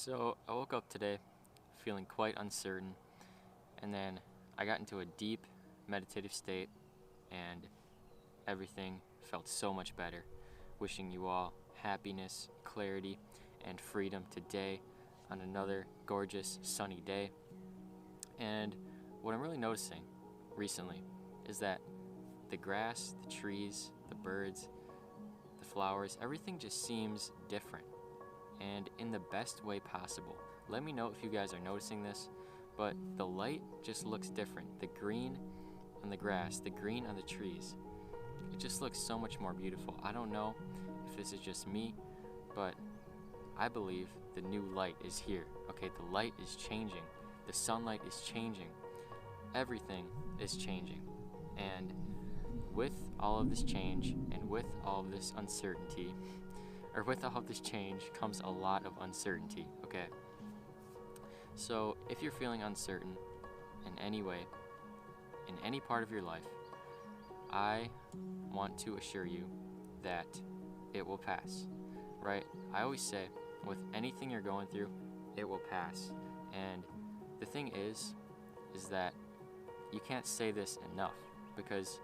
So I woke up today feeling quite uncertain, and then I got into a deep meditative state, and everything felt so much better. Wishing you all happiness, clarity, and freedom today on another gorgeous sunny day. And what I'm really noticing recently is that the grass, the trees, the birds, the flowers, everything just seems different and in the best way possible. Let me know if you guys are noticing this, but the light just looks different. The green on the grass, the green on the trees, it just looks so much more beautiful. I don't know if this is just me, but I believe the new light is here. Okay, the light is changing. The sunlight is changing. Everything is changing. And with all of this change and with all of this uncertainty, or with all of this change comes a lot of uncertainty, okay? So if you're feeling uncertain in any way, in any part of your life, I want to assure you that it will pass, right? I always say, with anything you're going through, it will pass. And the thing is that you can't say this enough, because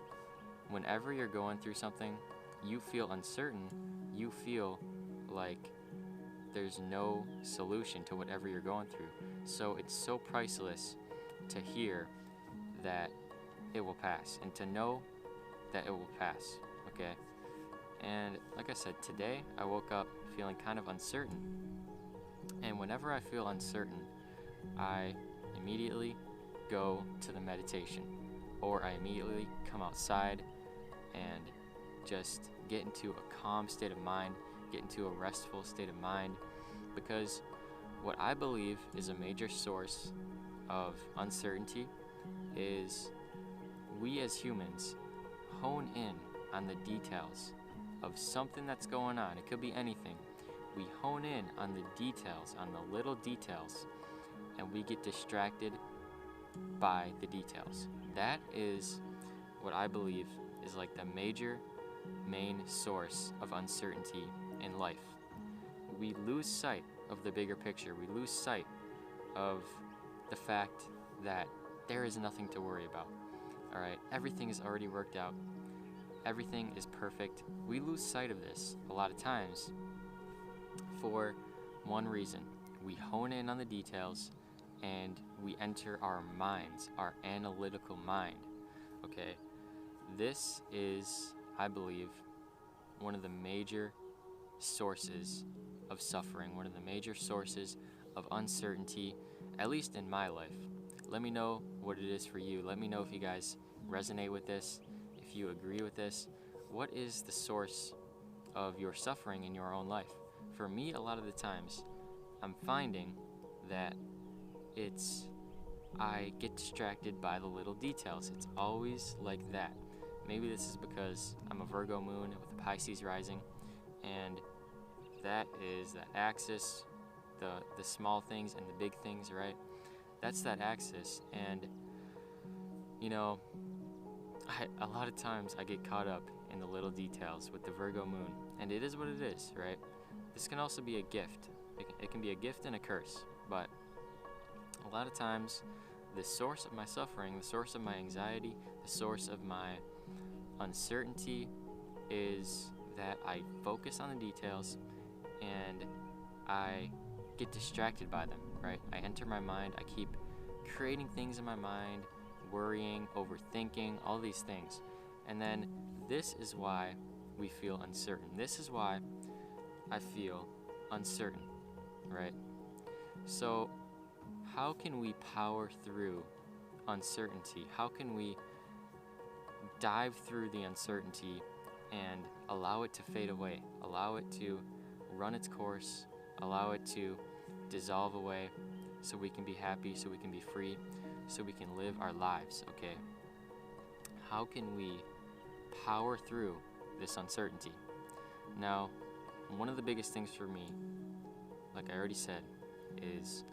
whenever you're going through something, you feel uncertain, you feel like there's no solution to whatever you're going through. So it's so priceless to hear that it will pass and to know that it will pass, okay? And like I said, today I woke up feeling kind of uncertain. And whenever I feel uncertain, I immediately go to the meditation, or I immediately come outside and just get into a calm state of mind, get into a restful state of mind, because what I believe is a major source of uncertainty is we as humans hone in on the details of something that's going on. It could be anything. We hone in on the details, on the little details, and we get distracted by the details. That is what I believe is like the main source of uncertainty in life. We lose sight of the bigger picture. We lose sight of the fact that there is nothing to worry about. All right, everything is already worked out. Everything is perfect. We lose sight of this a lot of times for one reason. We hone in on the details and we enter our minds, our analytical mind. Okay, this is, I believe, one of the major sources of suffering, one of the major sources of uncertainty, at least in my life. Let me know what it is for you. Let me know if you guys resonate with this, if you agree with this. What is the source of your suffering in your own life? For me, a lot of the times, I'm finding that I get distracted by the little details. It's always like that. Maybe this is because I'm a Virgo moon with a Pisces rising, and that is that axis, the small things and the big things, right? That's that axis. And you know, a lot of times I get caught up in the little details with the Virgo moon, and it is what it is, right? This can also be a gift. It can be a gift and a curse, but a lot of times the source of my suffering, the source of my anxiety, the source of my uncertainty is that I focus on the details and I get distracted by them, right? I enter my mind, I keep creating things in my mind, worrying, overthinking, all these things. And then this is why we feel uncertain. This is why I feel uncertain, right? So how can we power through uncertainty? How can we dive through the uncertainty and allow it to fade away, allow it to run its course, allow it to dissolve away, so we can be happy, so we can be free, so we can live our lives, okay? How can we power through this uncertainty? Now, one of the biggest things for me, like I already said, is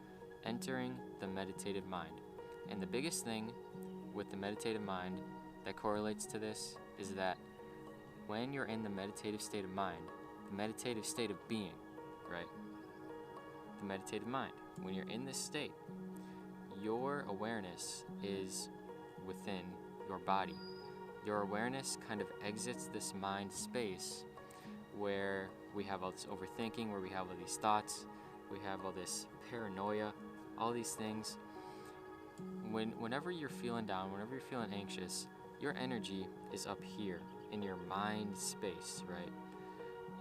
entering the meditative mind. And the biggest thing with the meditative mind that correlates to this is that when you're in the meditative state of mind, the meditative state of being, right? the meditative mind. When you're in this state, your awareness is within your body. Your awareness kind of exits this mind space where we have all this overthinking, where we have all these thoughts, we have all this paranoia, all these things. Whenever you're feeling down, whenever you're feeling anxious, your energy is up here in your mind space, right?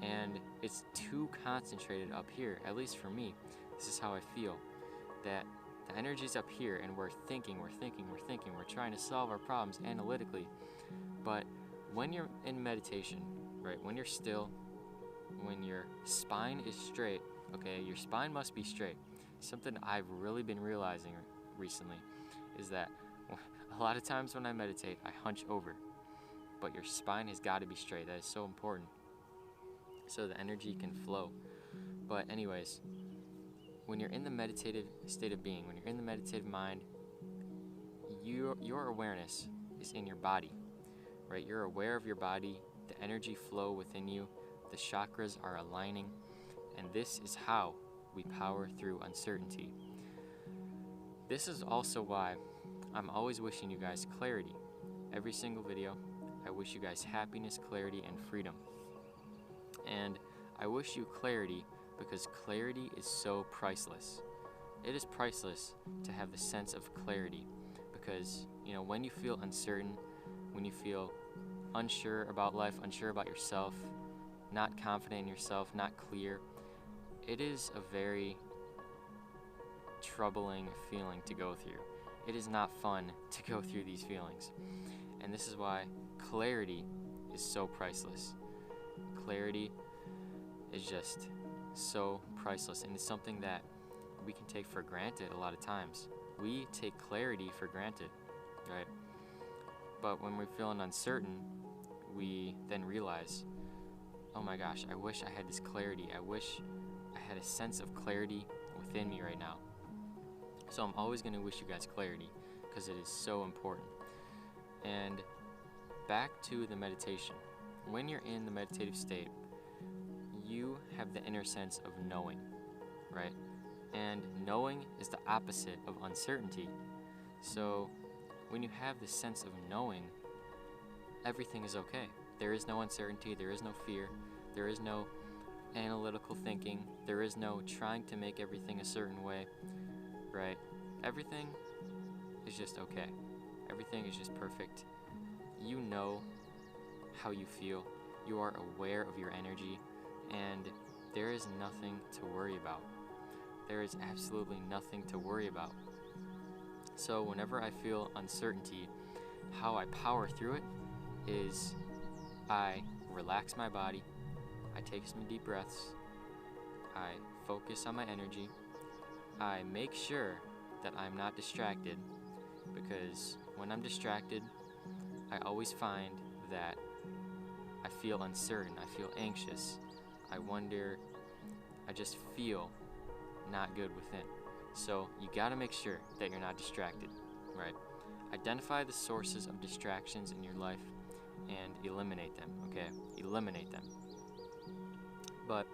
And it's too concentrated up here, at least for me. This is how I feel, that the energy's up here and we're thinking, we're trying to solve our problems analytically. But when you're in meditation, right, when you're still, when your spine is straight, okay, your spine must be straight. Something I've really been realizing recently is that a lot of times when I meditate, I hunch over, but your spine has got to be straight. That is so important, so the energy can flow. But anyways, when you're in the meditative state of being, when you're in the meditative mind, your awareness is in your body, right? You're aware of your body, the energy flow within you, the chakras are aligning, and this is how we power through uncertainty. This is also why I'm always wishing you guys clarity. Every single video, I wish you guys happiness, clarity, and freedom. And I wish you clarity because clarity is so priceless. It is priceless to have the sense of clarity because, you know, when you feel uncertain, when you feel unsure about life, unsure about yourself, not confident in yourself, not clear, it is a very troubling feeling to go through. It is not fun to go through these feelings. And this is why clarity is so priceless. Clarity is just so priceless, and it's something that we can take for granted a lot of times. We take clarity for granted, right? But when we're feeling uncertain, we then realize, oh my gosh, I wish I had this clarity. I wish I had a sense of clarity within me right now. So I'm always going to wish you guys clarity because it is so important. And back to the meditation. When you're in the meditative state, you have the inner sense of knowing, right? And knowing is the opposite of uncertainty. So when you have this sense of knowing, everything is okay. There is no uncertainty, there is no fear, there is no analytical thinking, there is no trying to make everything a certain way, right? Everything is just okay. Everything is just perfect. You know how you feel. You are aware of your energy, and there is nothing to worry about. There is absolutely nothing to worry about. So whenever I feel uncertainty, how I power through it is I relax my body, I take some deep breaths, I focus on my energy, I make sure that I'm not distracted, because when I'm distracted, I always find that I feel uncertain, I feel anxious, I wonder, I just feel not good within. So you gotta make sure that you're not distracted, right? Identify the sources of distractions in your life and eliminate them, okay? Eliminate them. But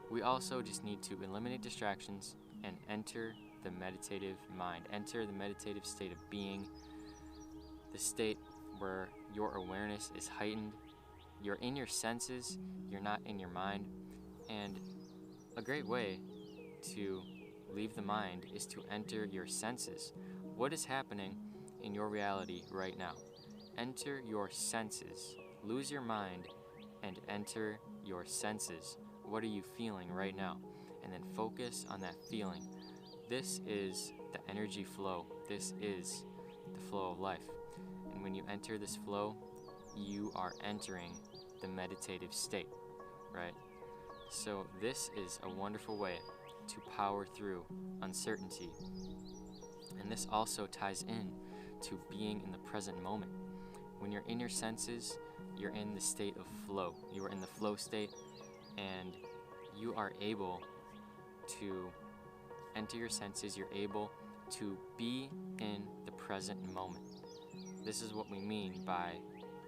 we also just need to eliminate distractions and enter the meditative mind, enter the meditative state of being, the state where your awareness is heightened, you're in your senses, you're not in your mind. And a great way to leave the mind is to enter your senses. What is happening in your reality right now? Enter your senses. Lose your mind and enter your senses. What are you feeling right now? And then focus on that feeling. This is the energy flow. This is the flow of life. And when you enter this flow, you are entering the meditative state, right? So this is a wonderful way to power through uncertainty. And this also ties in to being in the present moment. When you're in your senses, you're in the state of flow. You are in the flow state, and you are able to enter your senses. You're able to be in the present moment. This is what we mean by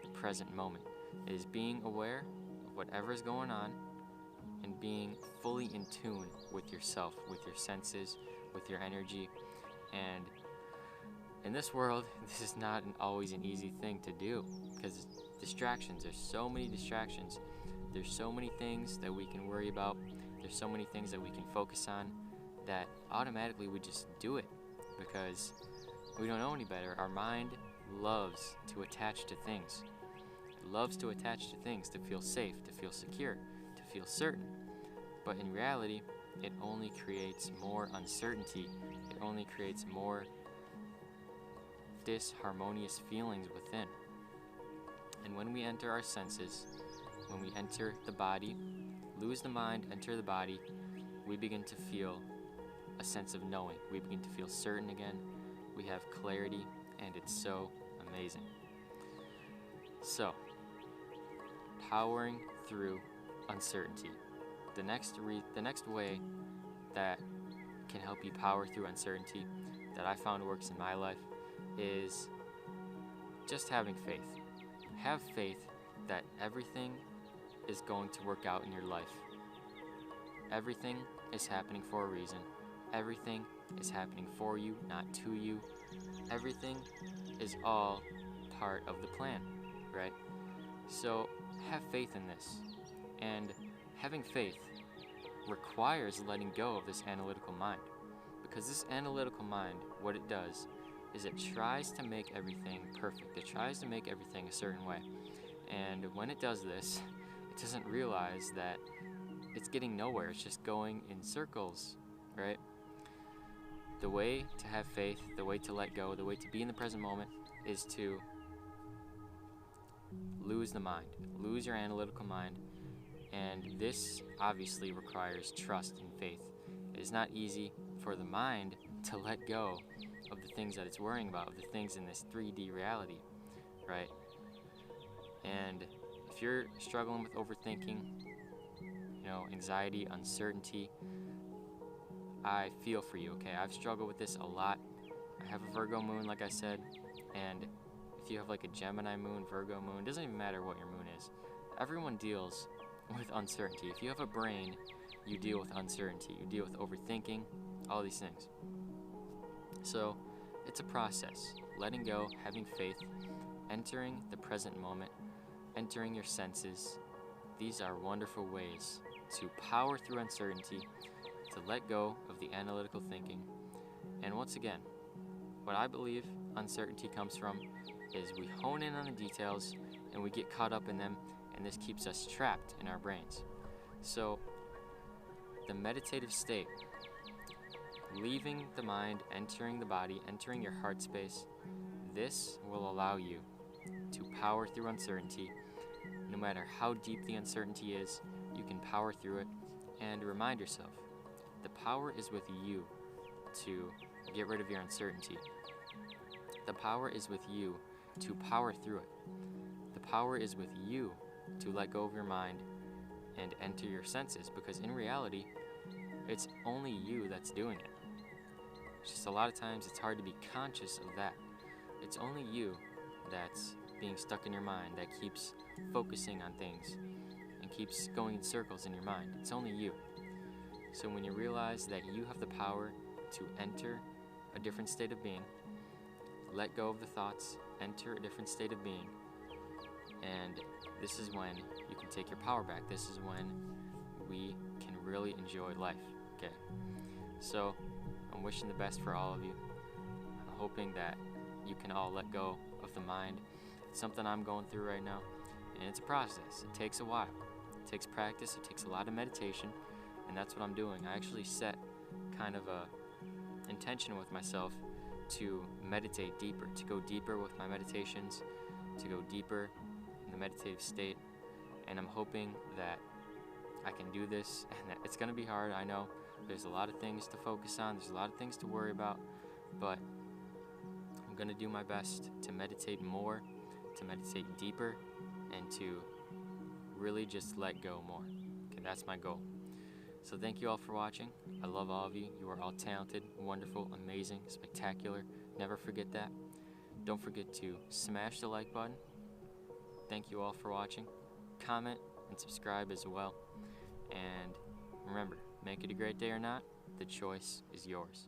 the present moment. It is being aware of whatever is going on and being fully in tune with yourself, with your senses, with your energy. And in this world, this is not always an easy thing to do, because distractions, there's so many distractions. There's so many things that we can worry about. There's so many things that we can focus on that automatically we just do it because we don't know any better. Our mind loves to attach to things. It loves to attach to things to feel safe, to feel secure, to feel certain. But in reality, it only creates more uncertainty. It only creates more disharmonious feelings within. And when we enter our senses, when we enter the body, lose the mind, enter the body, we begin to feel a sense of knowing. We begin to feel certain again. We have clarity, and it's so amazing. So, powering through uncertainty. The next way that can help you power through uncertainty that I found works in my life is just having faith. Have faith that everything is going to work out in your life. Everything is happening for a reason. Everything is happening for you, not to you. Everything is all part of the plan, right? So have faith in this. And having faith requires letting go of this analytical mind. Because this analytical mind, what it does is it tries to make everything perfect. It tries to make everything a certain way. And when it does this, it doesn't realize that it's getting nowhere. It's just going in circles, right? The way to have faith, the way to let go, the way to be in the present moment is to lose the mind, lose your analytical mind. And this obviously requires trust and faith. It is not easy for the mind to let go of the things that it's worrying about, of the things in this 3D reality, right? And if you're struggling with overthinking, anxiety, uncertainty, I feel for you, okay? I've struggled with this a lot. I have a Virgo moon, like I said, and if you have like a Gemini moon, Virgo moon, doesn't even matter what your moon is. Everyone deals with uncertainty. If you have a brain, you deal with uncertainty. You deal with overthinking, all these things. So it's a process. Letting go, having faith, entering the present moment, entering your senses. These are wonderful ways to power through uncertainty, to let go of the analytical thinking. And once again, what I believe uncertainty comes from is we hone in on the details and we get caught up in them, and this keeps us trapped in our brains. So the meditative state, leaving the mind, entering the body, entering your heart space, this will allow you to power through uncertainty. No matter how deep the uncertainty is, you can power through it. And remind yourself, the power is with you to get rid of your uncertainty. The power is with you to power through it. The power is with you to let go of your mind and enter your senses, because in reality, it's only you that's doing it. It's just a lot of times it's hard to be conscious of that. It's only you that's being stuck in your mind, that keeps focusing on things and keeps going in circles in your mind. It's only you. So when you realize that you have the power to enter a different state of being, let go of the thoughts, enter a different state of being, and this is when you can take your power back. This is when we can really enjoy life, okay? So I'm wishing the best for all of you. I'm hoping that you can all let go of the mind. It's something I'm going through right now, and it's a process. It takes a while. It takes practice. It takes a lot of meditation, and that's what I'm doing. I actually set kind of a intention with myself to meditate deeper, to go deeper with my meditations, to go deeper in the meditative state, and I'm hoping that I can do this, and that it's going to be hard, I know. There's a lot of things to focus on, there's a lot of things to worry about, but I'm going to do my best to meditate more, to meditate deeper, and to really just let go more. Okay, that's my goal. So thank you all for watching. I love all of you. You are all talented, wonderful, amazing, spectacular. Never forget that. Don't forget to smash the like button. Thank you all for watching. Comment and subscribe as well. And remember, make it a great day or not, the choice is yours.